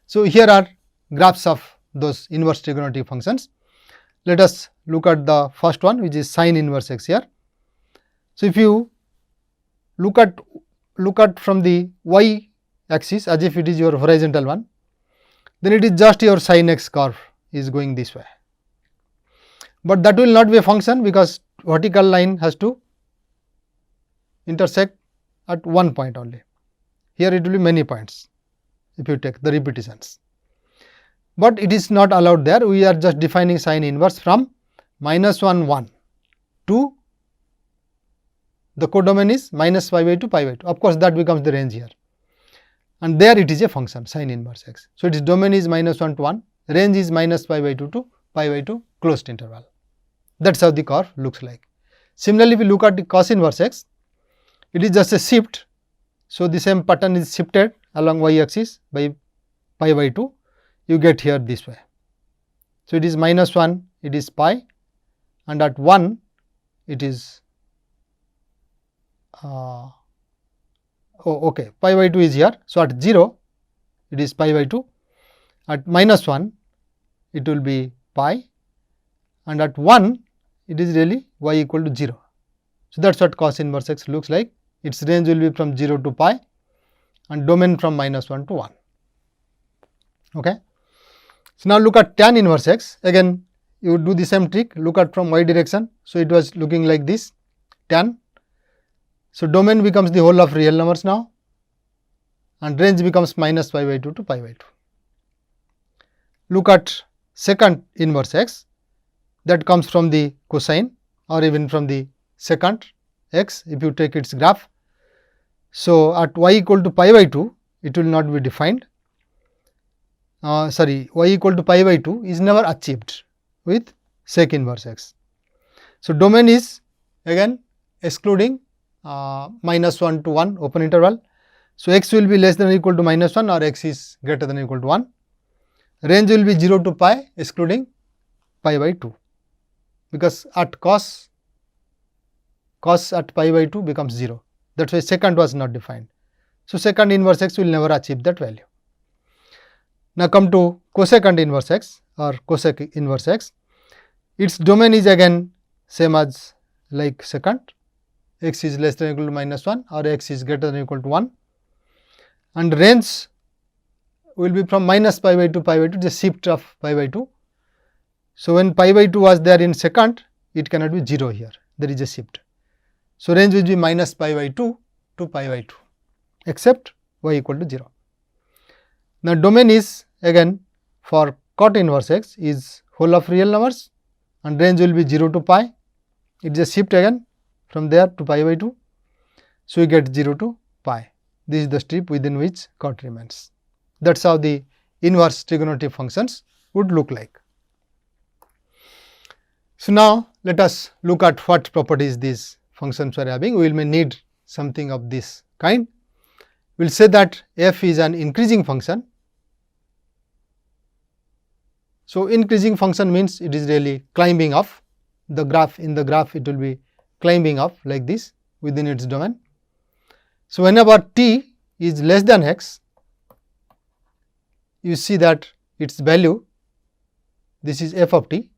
So, here are graphs of those inverse trigonometric functions. Let us look at the first one, which is sin inverse x here. So, if you look at from the y axis as if it is your horizontal one, then it is just your sin x curve is going this way, but that will not be a function because vertical line has to intersect at one point only. Here it will be many points if you take the repetitions, but it is not allowed there. We are just defining sin inverse from -1 1 to the codomain is -π/2 π/2. Of course, that becomes the range here, and there it is a function sin inverse x. So, its domain is -1 to 1, range is -π/2 to π/2 closed interval. That is how the curve looks like. Similarly, if we look at the cos inverse x, it is just a shift. So, the same pattern is shifted along y axis by π/2, you get here this way. So, it is -1, it is pi, and at 1 it is π/2 is here. So, at 0 it is π/2, at -1 it will be pi, and at 1 it is really y equal to 0. So, that is what cos inverse x looks like. Its range will be from 0 to pi and domain from -1 to 1. Okay. So, now look at tan inverse x. Again you do the same trick, look at from y direction. So, it was looking like this tan. So, domain becomes the whole of real numbers now, and range becomes -π/2 to π/2. Look at secant inverse x, that comes from the cosine or even from the secant x if you take its graph. So, at y equal to π/2 it will not be defined, y equal to π/2 is never achieved with sec inverse x. So, domain is again excluding -1 to 1 open interval. So, x will be less than or equal to -1 or x is greater than or equal to 1. Range will be 0 to pi excluding π/2, because at cos at π/2 becomes 0. That is why secant was not defined. So, secant inverse x will never achieve that value. Now, come to cosecant inverse x or cosec inverse x. Its domain is again same as like secant, x is less than or equal to -1 or x is greater than or equal to 1, and range will be from -π/2 to π/2, the shift of π/2. So, when π/2 was there in secant, it cannot be 0 here, there is a shift. So, range will be -π/2 to π/2 except y equal to 0. Now, domain is again for cot inverse x is whole of real numbers, and range will be 0 to pi, it is a shift again from there to π/2. So, we get 0 to pi. This is the strip within which cot remains. That is how the inverse trigonometric functions would look like. So, now let us look at what properties these functions are having. We may need something of this kind. We will say that f is an increasing function. So, increasing function means it is really climbing up the graph. In the graph it will be climbing up like this within its domain. So, whenever t is less than x, you see that its value, this is f of t,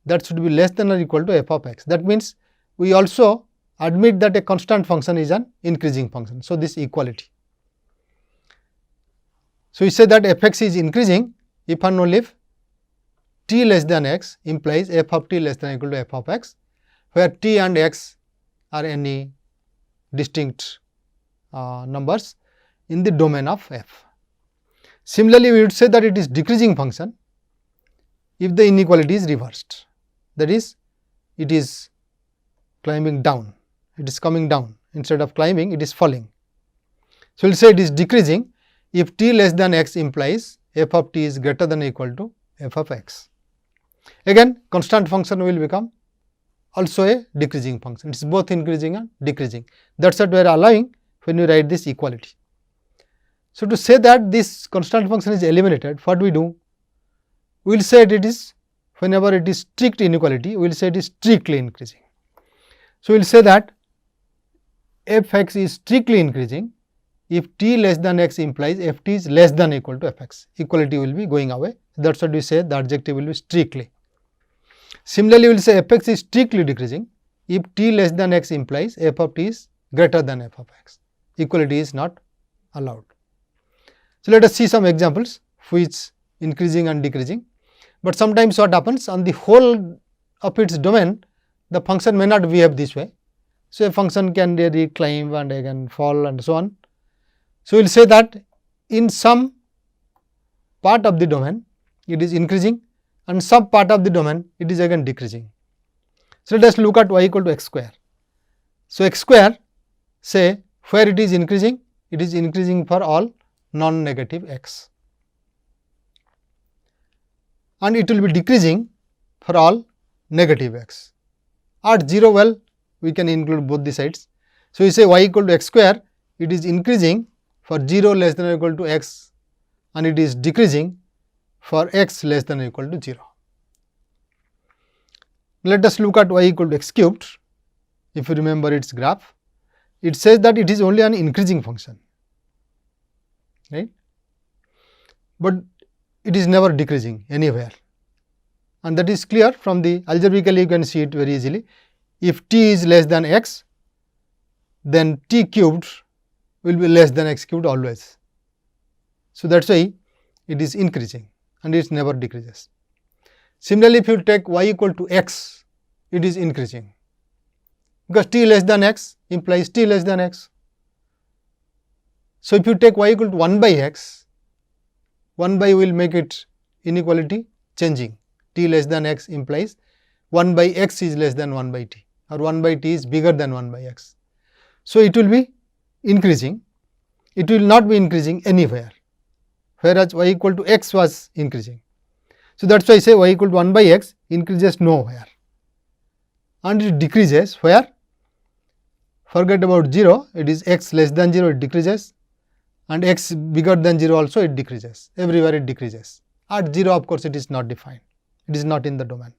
that should be less than or equal to f of x. That means, we also admit that a constant function is an increasing function. So, this equality. So, we say that f x is increasing if and only if t less than x implies f of t less than or equal to f of x, where t and x are any distinct numbers in the domain of f. Similarly, we would say that it is decreasing function if the inequality is reversed, that is, it is climbing down, it is coming down, instead of climbing it is falling. So, we will say it is decreasing if t less than x implies f of t is greater than or equal to f of x. Again, constant function will become also a decreasing function, it is both increasing and decreasing. That is what we are allowing when we write this equality. So, to say that this constant function is eliminated, what we do? We will say it is, whenever it is strict inequality, we will say it is strictly increasing. So, we will say that f x is strictly increasing if t less than x implies ft is less than or equal to fx. Equality will be going away. That is what we say the adjective will be strictly. Similarly, we will say fx is strictly decreasing if t less than x implies f of t is greater than f of x. Equality is not allowed. So, let us see some examples which increasing and decreasing, but sometimes what happens on the whole of its domain the function may not behave this way. So, a function can really climb and again fall and so on. So, we will say that in some part of the domain it is increasing and some part of the domain it is again decreasing. So, let us look at y equal to x square. So, x square say where it is increasing for all non-negative x, and it will be decreasing for all negative x. At 0, well, we can include both the sides. So, we say y equal to x square, it is increasing for 0 less than or equal to x and it is decreasing for x less than or equal to 0. Let us look at y equal to x cubed. If you remember its graph, it says that it is only an increasing function, right, but it is never decreasing anywhere, and that is clear from the algebraically you can see it very easily. If t is less than x, then t cubed will be less than x cubed always. So, that is why it is increasing and it never decreases. Similarly, if you take y equal to x, it is increasing because t less than x implies t less than x. So, if you take y equal to 1 by x, 1 by will make it inequality changing. T less than x implies 1 by x is less than 1 by t, or 1 by t is bigger than 1 by x. So, it will be increasing, it will not be increasing anywhere, whereas y equal to x was increasing. So, that is why I say y equal to 1 by x increases nowhere and it decreases where? Forget about 0, it is x less than 0 it decreases, and x bigger than 0 also it decreases, everywhere it decreases. At 0 of course, it is not defined, it is not in the domain.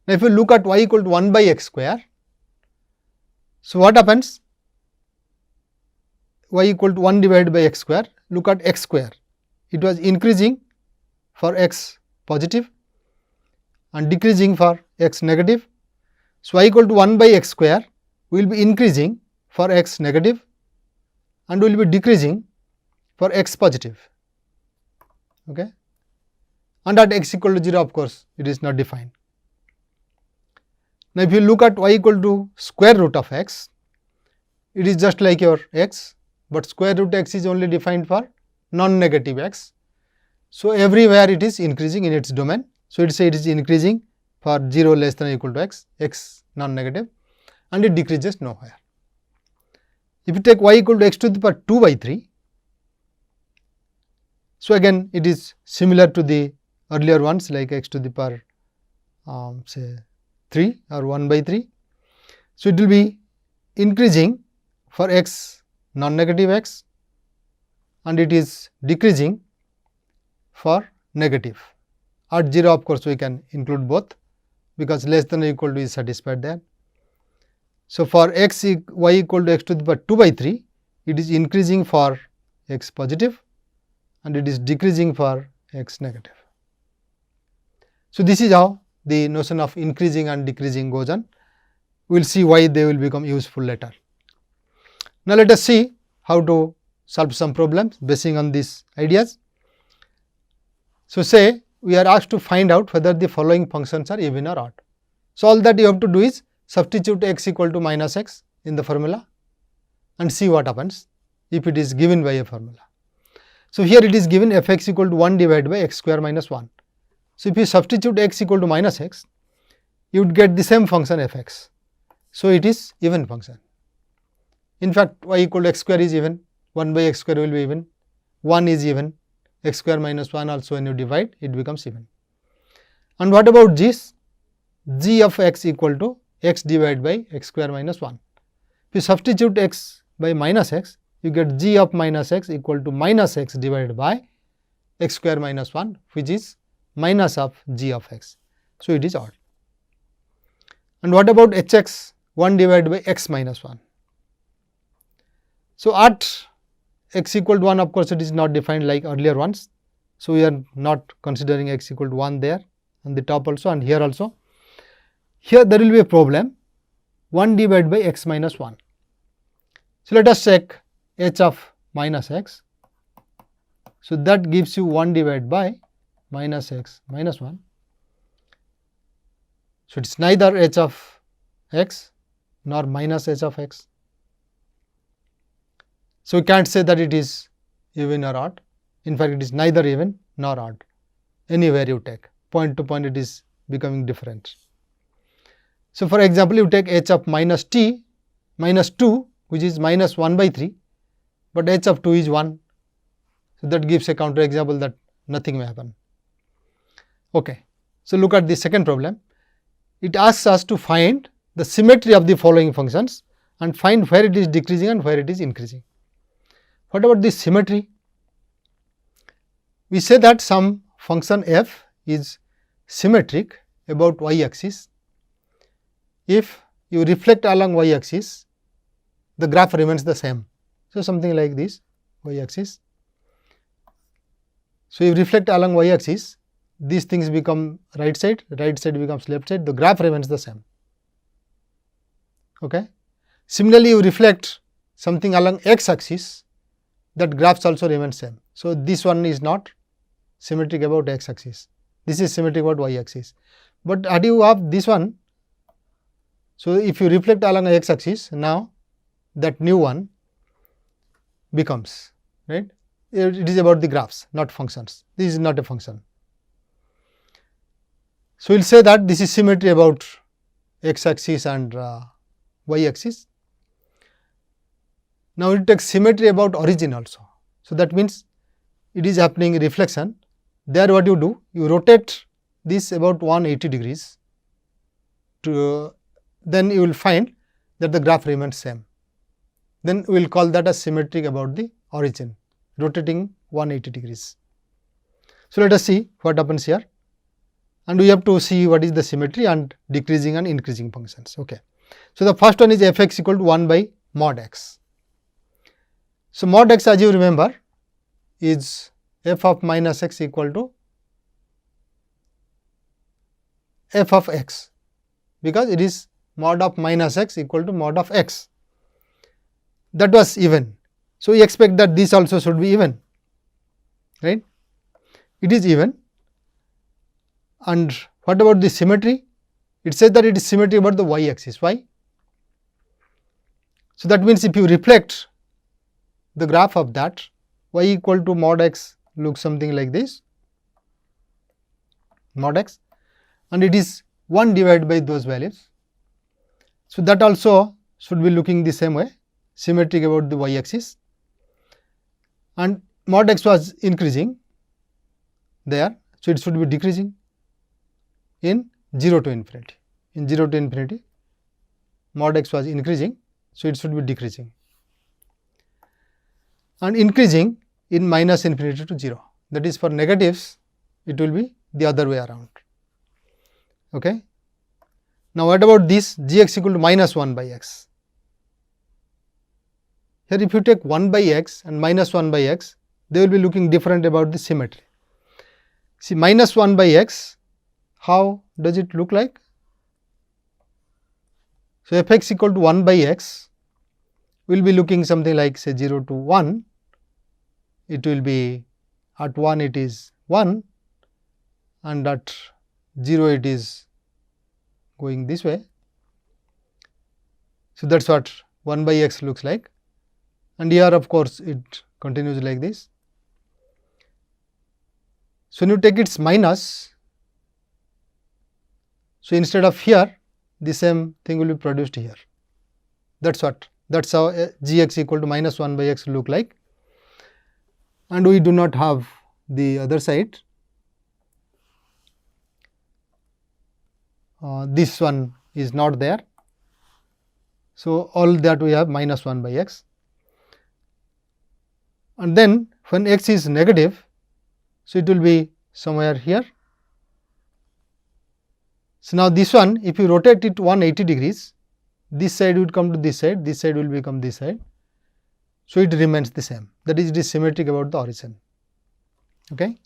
Now, if you look at y equal to 1 by x square, so what happens? Y equal to 1 divided by x square, look at x square, it was increasing for x positive and decreasing for x negative. So, y equal to 1 by x square will be increasing for x negative and will be decreasing for x positive, okay. And at x equal to 0 of course, it is not defined. Now, if you look at y equal to square root of x, it is just like your x, but square root x is only defined for non-negative x. So, everywhere it is increasing in its domain. So, it is increasing for 0 less than or equal to x, x non-negative, and it decreases nowhere. If you take y equal to x to the power 2 by 3, so again it is similar to the earlier ones like x to the power say 3 or 1 by 3. So, it will be increasing for x non-negative x and it is decreasing for negative. At 0 of course, we can include both because less than or equal to is satisfied there. So, for x y equal to x to the power 2 by 3, it is increasing for x positive and it is decreasing for x negative. So, this is how the notion of increasing and decreasing goes on. We will see why they will become useful later. Now, let us see how to solve some problems basing on these ideas. So, say we are asked to find out whether the following functions are even or odd. So, all that you have to do is substitute x equal to minus x in the formula and see what happens if it is given by a formula. So, here it is given f x equal to 1 divided by x square minus 1. So, if you substitute x equal to minus x, you would get the same function f x. So, it is even function. In fact, y equal to x square is even, 1 by x square will be even, 1 is even, x square minus 1 also when you divide it becomes even. And what about this? G of x equal to x divided by x square minus 1. If you substitute x by minus x, you get g of minus x equal to minus x divided by x square minus 1, which is minus of g of x. So, it is odd. And what about h x 1 divided by x minus 1? So, at x equal to 1, of course, it is not defined like earlier ones. So, we are not considering x equal to 1 there on the top also and here also. Here there will be a problem 1 divided by x minus 1. So, let us check h of minus x. So, that gives you 1 divided by minus x minus 1. So, it is neither h of x nor minus h of x. So, we cannot say that it is even or odd. In fact, it is neither even nor odd. Anywhere you take, point to point it is becoming different. So, for example, you take h of minus t minus 2, which is minus 1 by 3, but h of 2 is 1. So, that gives a counter example that nothing may happen. Okay. So, look at the second problem. It asks us to find the symmetry of the following functions and find where it is decreasing and where it is increasing. What about this symmetry? We say that some function f is symmetric about y axis if you reflect along y axis, the graph remains the same. So, something like this y axis. So, you reflect along y axis, these things become right side becomes left side, the graph remains the same. Okay. Similarly, you reflect something along x axis, that graphs also remain same. So, this one is not symmetric about x axis, this is symmetric about y axis. But how do you have this one? So, if you reflect along x axis, now that new one becomes, right, it is about the graphs, not functions, this is not a function. So, we will say that this is symmetry about x axis and y axis. Now, we will take symmetry about origin also. So, that means it is happening reflection. There what you do? You rotate this about 180 degrees to then you will find that the graph remains same. Then we will call that as symmetric about the origin, rotating 180 degrees. So, let us see what happens here, and we have to see what is the symmetry and decreasing and increasing functions. Okay. So, the first one is f x equal to 1 by mod x. So, mod x, as you remember, is f of minus x equal to f of x, because it is mod of minus x equal to mod of x. That was even. So, we expect that this also should be even, right. It is even. And what about the symmetry? It says that it is symmetry about the y axis. Why? So, that means if you reflect the graph of that, y equal to mod x looks something like this, mod x, and it is 1 divided by those values. So, that also should be looking the same way, symmetric about the y axis, and mod x was increasing there. So, it should be decreasing in 0 to infinity. In 0 to infinity, mod x was increasing. So, it should be decreasing and increasing in minus infinity to 0. That is, for negatives, it will be the other way around. Okay. Now, what about this g x equal to minus 1 by x? Here, if you take 1 by x and minus 1 by x, they will be looking different about the symmetry. See, minus 1 by x, how does it look like? So, f x equal to 1 by x will be looking something like, say, 0 to 1, it will be at 1 it is 1 and at 0 it is going this way. So, that is what 1 by x looks like, and here of course, it continues like this. So, when you take its minus, so instead of here, the same thing will be produced here. That is how g x equal to minus 1 by x look like, and we do not have the other side. This one is not there. So, all that we have minus 1 by x, and then when x is negative, so it will be somewhere here. So, now this one, if you rotate it 180 degrees, this side would come to this side will become this side, So, it remains the same, that is, it is symmetric about the origin. Okay.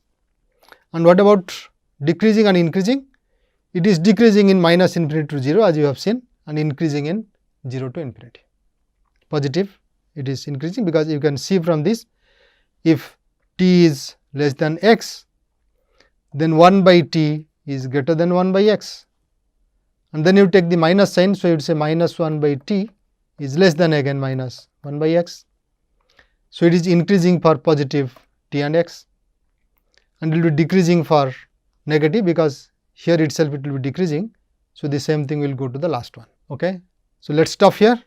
And what about decreasing and increasing? It is decreasing in minus infinity to 0 as you have seen, and increasing in 0 to infinity. Positive, it is increasing, because you can see from this, if t is less than x, then 1 by t is greater than 1 by x, and then you take the minus sign. So, you would say minus 1 by t is less than again minus 1 by x. So, it is increasing for positive t and x, and it will be decreasing for negative, because here itself it will be decreasing. So, the same thing will go to the last one. Okay. So, let us stop here.